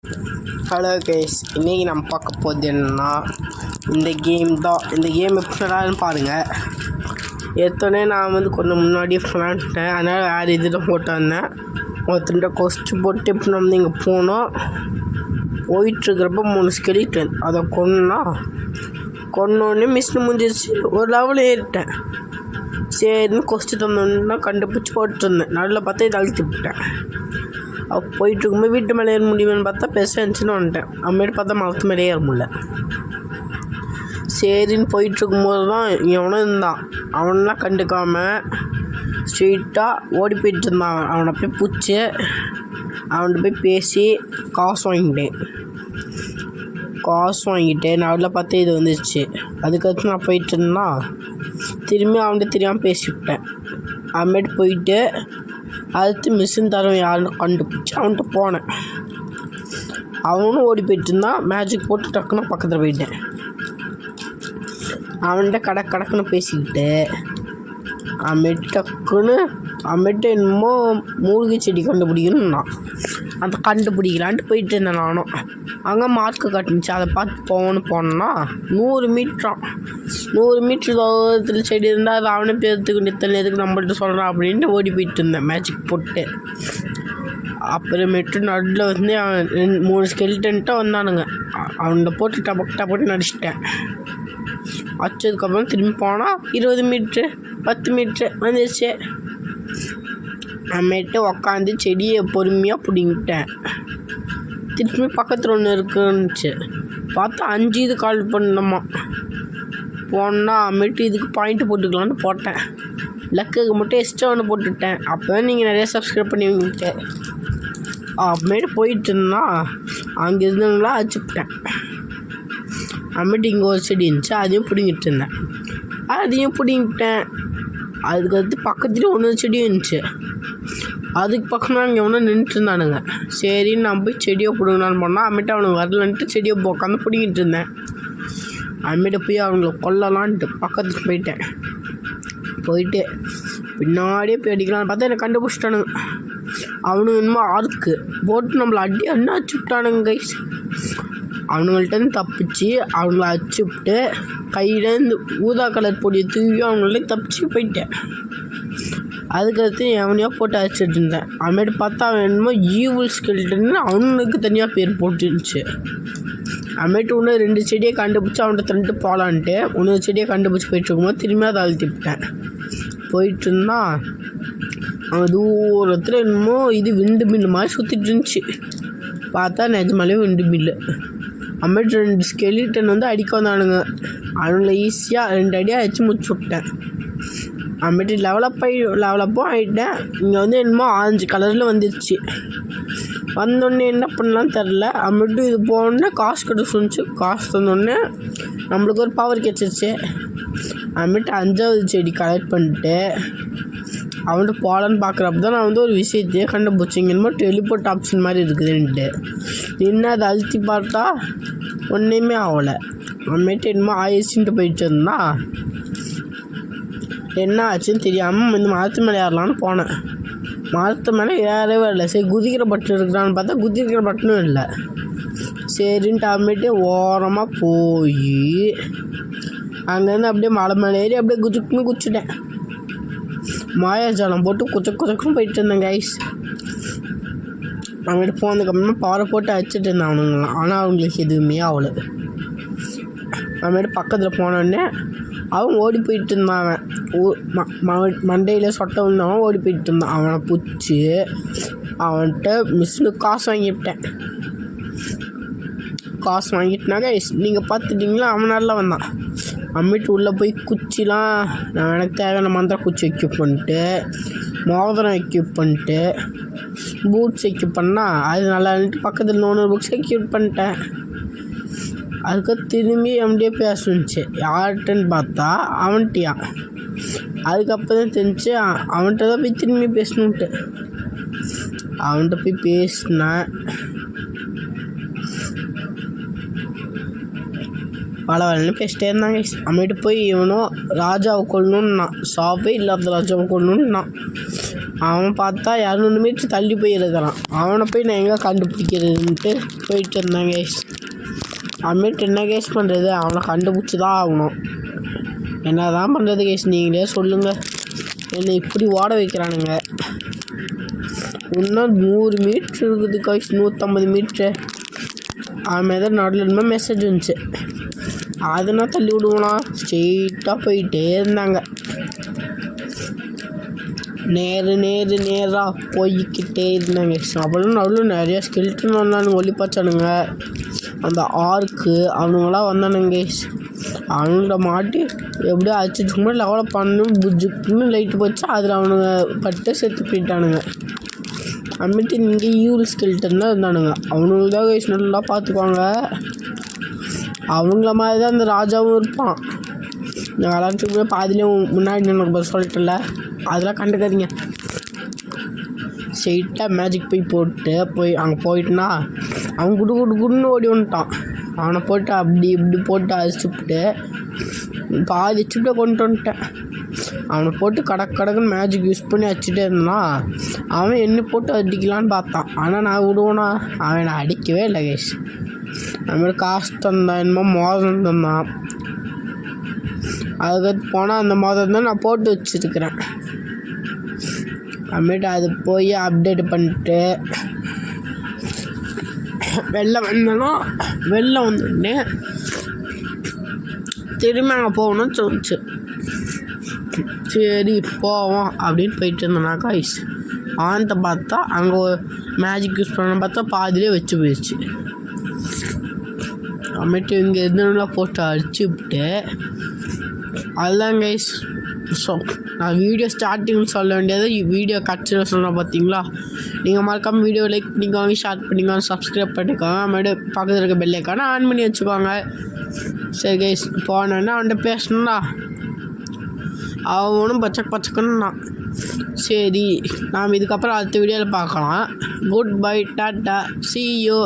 Hello guys, இன்றைக்கி நம்ம பார்க்க போகிறது என்னன்னா இந்த கேம் தான். இந்த கேம் எப்படி விளாட்னு பாருங்கள். ஏற்கனவே நான் கொஞ்சம் முன்னாடியே விளாண்டுட்டேன், அதனால் வேறு இதில் போட்டு வந்தேன். ஒருத்தருட்ட கொஸ்ட்டு போட்டு எப்படி நம்ம இங்கே போனோம். போயிட்டுருக்கிறப்ப 3 ஸ்கெலிட்டன் அதை கொன்னோடனே மிஷின் முடிஞ்சிருச்சு. ஒரு லெவல் ஏறிட்டேன். சரின்னு கொஸ்ட்டு தந்தோன்னா கண்டுபிடிச்சி போட்டுருந்தேன். நடுவில் பார்த்தா இதை அழுத்தி விட்டேன். அப்போ போயிட்டுருக்கும்போது வீட்டு மேலே ஏற முடியும்னு பார்த்தா பெருசாக இருந்துச்சுன்னு வந்துட்டேன். அம்மேட்டு பார்த்தா மரத்து மேலே ஏற முடியல. சரின்னு போயிட்டுருக்கும்போது தான் எவனும் இருந்தான். அவனெலாம் கண்டுக்காமல் ஸ்ட்ரெயிட்டாக ஓடி போயிட்டு இருந்தான். அவனை போய் பிடிச்சி அவன்கிட்ட போய் பேசி காசு வாங்கிட்டு நடுவில் பார்த்து இது வந்துச்சு. அதுக்கடுத்து நான் போயிட்டு இருந்தான். திரும்பி அவன்கிட்ட தெரியாமல் பேசிவிட்டேன். அம்மேட்டு போயிட்டு அடுத்து மிஷின் தரவன் யாருன்னு கண்டுபிடிச்சி அவன்கிட்ட போனேன். அவனும் ஓடி போயிட்டு இருந்தான். மேஜிக் போட்டு டக்குன்னு பக்கத்தில் போயிட்டேன். அவன்கிட்ட கடக்குன்னு பேசிக்கிட்டு அம்மேட்டு என்னமோ மூலிகை செடி கண்டுபிடிக்கணும்னா அந்த கண்டுபிடிக்கலான்ட்டு போயிட்டு இருந்தேன். நானும் அங்கே மார்க்கு கட்டுனுச்சு, அதை பார்த்து போனோன்னா 100 மீட்ரு தூரத்தில் செடி இருந்தால் அது அவனே பேர்த்துக்கு இத்தனை எதுக்கு நம்மள்ட்ட சொல்கிறான் அப்படின்ட்டு ஓடி போயிட்டு இருந்தேன் மேஜிக் போட்டு. அப்புறமேட்டு நடுவில் அவன் 3 ஸ்கெலிட்டன்ட்டு வந்தானுங்க. அவன்கிட்ட போட்டு டபக்கு நடிச்சிட்டேன். வச்சதுக்கப்புறம் திரும்பி போனால் 20 மீட்ரு 10 மீட்ரு வந்துடுச்சு. அம்மேட்டு உக்காந்து செடியை பொறுமையாக பிடிங்கிட்டேன். திருப்பி பக்கத்தில் ஒன்று இருக்குன்னுச்சு. பார்த்தா 5 இது கால் பண்ணணுமா. போனால் அம்மேட்டு இதுக்கு பாயிண்ட்டு போட்டுக்கலான்னு போட்டேன். லக்குக்கு மட்டும் எக்ஸ்ட்ரா ஒன்று போட்டுவிட்டேன். அப்போ தான் நீங்கள் நிறைய சப்ஸ்கிரைப் பண்ணுவீங்க. அம்மேட்டு போயிட்டு இருந்தால் அங்கே இருந்தவங்களா அடிச்சுப்பிட்டேன். அம்மேட்டு இங்கே ஒரு செடி இருந்துச்சு, அதையும் பிடிங்கிட்டு இருந்தேன். அதுக்கடுத்து பக்கத்துலேயும் ஒன்று செடியும் இருந்துச்சு. அதுக்கு பக்கமாக அங்கே ஒன்று நின்றுட்டு இருந்தானுங்க. சரின்னு நான் போய் செடியை பிடுங்கலான்னு போனால் அம்மேட்டு அவனுக்கு வரலன்ட்டு செடியை உட்காந்து பிடிங்கிட்டு இருந்தேன். அம்மேட்டு போய் அவங்கள கொல்லலான்ட்டு பக்கத்துக்கு போயிட்டு பின்னாடியே போய் அடிக்கலான்னு பார்த்தா என்னை கண்டுபிடிச்சிட்டானுங்க. அவனுங்க என்னமோ ஆர்க்கு போட்டு நம்மளை அடிச்சு விட்டானுங்க கைஸ். அவனுங்கள்ட்டேருந்து தப்பிச்சு அவங்கள அடிச்சு விட்டு கையிலேருந்து ஊதா கலர் பொடியை தூவி அவங்களே தப்பிச்சு போயிட்டேன். அதுக்கடுத்து எவனையோ போட்டு அடிச்சிட்டு இருந்தேன். அம்மேட்டு பார்த்தா அவன் என்னமோ ஈவில் ஸ்கெலிட்டன்னு அவனுக்கு தனியாக பேர் போட்டுருந்துச்சு. அம்மேட்டு இன்னும் 2 செடியை கண்டுபிடிச்சி அவன்கிட்ட தந்துட்டு போகலான்ட்டு இன்னொரு செடியை கண்டுபிடிச்சி போயிட்டு இருக்கும்போது திரும்பி அதை அழுத்திவிட்டேன். போயிட்டு இருந்தான். அவன் தூரத்தில் என்னமோ இது விண்டு மில்லு மாதிரி சுற்றிட்டு இருந்துச்சு. பார்த்தா நிஜமாலே விண்டு மில்லு. அம்மேட்டு 2 ஸ்கெலிட்டன் அடிக்க வந்தானுங்க. அவனுங்களை ஈஸியாக 2 அடியாக வச்சு முடிச்சு விட்டேன். அம்மேட்டு லெவலப்பும் ஆகிட்டேன். இங்கே என்னமோ ஆரஞ்சு கலரில் வந்துடுச்சு. வந்தோடனே என்ன பண்ணலான்னு தெரில. அம்மேட்டு இது போனோடனே காசு கட்ட சொன்னிச்சு. காசு தந்தோடனே நம்மளுக்கு ஒரு பவர் கிடச்சிருச்சு. அம்மேட்டு 5வது செடி கலெக்ட் பண்ணிட்டு அவன்கிட்ட போகலான்னு பார்க்குறப்ப தான் நான் ஒரு விஷயத்தையே கண்டுபிடிச்சிங்க. என்னமோ டெலிபோர்ட் ஆப்ஷன் மாதிரி இருக்குதுன்ட்டு நின்று அதை அழுத்தி பார்த்தா ஒன்றுமே ஆகலை. அம்மேட்டு என்னமோ ஆயிடுச்சுன்ட்டு போயிட்டு இருந்தா என்ன ஆச்சுன்னு தெரியாமல் மரத்து மேலே ஏறலான்னு போனேன். மரத்து மேலே ஏறவே இல்லை. சரி குதிக்கிற பட்டன் இருக்கிறான்னு பார்த்தா குதிக்கிற பட்டனும் இல்லை. சரின்ட்டு அம்மேட்டு ஓரமாக போய் அங்கேருந்து அப்படியே மலை மேலே ஏறி அப்படியே குச்சுக்குன்னு குச்சிட்டேன். மாயாஜாலம் போட்டு குச்சக்குன்னு போயிட்டு இருந்தேன் கைஸ். அம்மேட்டு போனதுக்கப்புறமா பவரை போட்டு அடிச்சிட்டு இருந்தேன் அவனுங்களாம். ஆனால் அவங்களுக்கு எதுவுமே ஆகலை. அம்மேட்டு பக்கத்தில் போனோடனே அவன் ஓடி போயிட்டு இருந்தான். அவன் மண்டையில் சொட்டை விழுந்தவன் ஓடி போயிட்டு இருந்தான். அவனை பிடிச்சி அவன்கிட்ட மிஷினுக்கு காசு வாங்கிட்டுனாங்க. நீங்கள் பார்த்துட்டிங்களா, அவன் நல்லா வந்தான். அம்மேட்டு உள்ளே போய் குச்சிலாம் எனக்கு தேவையான மந்திர குச்சி எக்யூப் பண்ணிட்டு மோதிரம் எக்யூப் பண்ணிட்டு பூட்ஸ் எக்யூப் பண்ணால் அது நல்லா இருந்துட்டு பக்கத்தில் 100 புக்ஸ் எக்யூப் பண்ணிட்டேன். அதுக்கு திரும்பி அவன்கிட்டயே பேசணுச்சு. யார்கிட்டன்னு பார்த்தா அவன்கிட்டயா. அதுக்கப்புறம் தான் தெரிஞ்சு அவன்கிட்ட தான் போய் திரும்பி பேசணுன்ட்டு அவன்கிட்ட போய் பேசினேன். பலவலன்னு பேசிட்டே இருந்தாங்க. அம்மேட்டு போய் இவனும் ராஜாவை கொள்ளணுன்னா சாப்பே இல்லாத ராஜாவை கொள்ளணுன்னா அவன் பார்த்தா 200 மீட்டர் தள்ளி போய் இருக்கிறான். அவனை போய் நான் எங்கே கண்டுபிடிக்கிறதுன்ட்டு போயிட்டு இருந்தேன் கேஸ். அப்புறமேட்டு என்ன கேஸ் பண்ணுறது, அவனை கண்டுபிடிச்சி தான் ஆகணும். என்ன தான் பண்ணுறது கேஸ், நீங்களே சொல்லுங்கள். என்னை இப்படி ஓட வைக்கிறானுங்க. இன்னும் 100 மீட்ரு இருக்குது கைஸ், 150 மீட்ரு. அவன் எதாவது நடுவில் இருந்து மெசேஜ் வந்துச்சு, அதனால் தள்ளி விடுவோம். ஸ்ட்ரெயிட்டாக போயிட்டே இருந்தாங்க. நேராக போய்கிட்டே இருந்தாங்க. அப்புறம் நடுவில் நிறைய ஸ்கெல்டன் வந்தானுங்க, ஒளிப்பாச்சானுங்க. அந்த ஆர்க்கு அவனுங்களாம் வந்தானுங்க. அவனுங்கள மாட்டி எப்படியோ அடிச்சுட்டு கூட லெவலப் பண்ணணும். புஜுக்குன்னு லைட்டு போச்சு, அதில் அவனுங்க பட்டு செத்து போயிட்டானுங்க. அம்மிட்டு இங்கே ஈவில் ஸ்கெல்டன் தான் இருந்தானுங்க. அவனுங்களுக்கு தான் கைஸ் நல்லா பார்த்துக்குவாங்க. அவங்கள மாதிரி தான் அந்த ராஜாவும் இருப்பான். நான் விளாட்றதுக்கு பாதிலேயும் முன்னாடி எனக்கு சொல்லிட்டல, அதெல்லாம் கண்டுக்காதீங்க. ஸ்ட்ரெயிட்டாக மேஜிக் போய் அங்கே போயிட்டுனா அவன் குடுன்னு ஓடி வந்துட்டான். அவனை போட்டு அப்படி இப்படி போட்டு அடிச்சுட்டு பாதி சுட்ட கொண்டு வந்துட்டேன். அவனை போட்டு கடக்குன்னு மேஜிக் யூஸ் பண்ணி அடிச்சுட்டே இருந்தான். அவன் என்ன போட்டு அடிக்கலான்னு பார்த்தான், ஆனால் நான் விடுவோனா, அவனை அடிக்கவே இல்லை கேஸ். அதுமாதிரி காசு தந்தான், என்னமோ மோதம் தந்தான். அதுக்கடுத்து போனால் அந்த மோதம் தான் நான் போட்டு வச்சுருக்கிறேன். அப்புறமேட்டு அது போய் அப்டேட் பண்ணிட்டு வெளில வந்துட்டே திரும்பி அங்கே போகணும்னு சொல்லிச்சு. சரி போவோம் அப்படின்னு போயிட்டு இருந்தேன்னா கைஸ், ஆனத்தை பார்த்தா அங்கே மேஜிக் யூஸ் பண்ண பார்த்தா பாதிலே வச்சு போயிடுச்சு. அப்புறமேட்டு இங்கே எதுலாம் போட்டு அடிச்சு விட்டு அதுதான் கைஸ். ஸோ நான் வீடியோ ஸ்டார்டிங்கில் சொல்ல வேண்டியது வீடியோ கட்சியில் சொன்னால் பார்த்தீங்களா. நீங்கள் மறக்காமல் வீடியோ லைக் பண்ணிக்கோங்க, ஷேர் பண்ணிக்கோங்க, சப்ஸ்கிரைப் பண்ணிக்கோங்க. அப்புறமேட்டு பக்கத்தில் இருக்க பெல் ஐக்கானை ஆன் பண்ணி வச்சுக்கோங்க. சரி கைஸ், போனேன்னா அவன்கிட்ட பேசணும்னா அவனும் பச்சக்குன்னா. சரி, நாம் இதுக்கப்புறம் அடுத்த வீடியோவில் பார்க்கலாம். Good bye, tata, see you.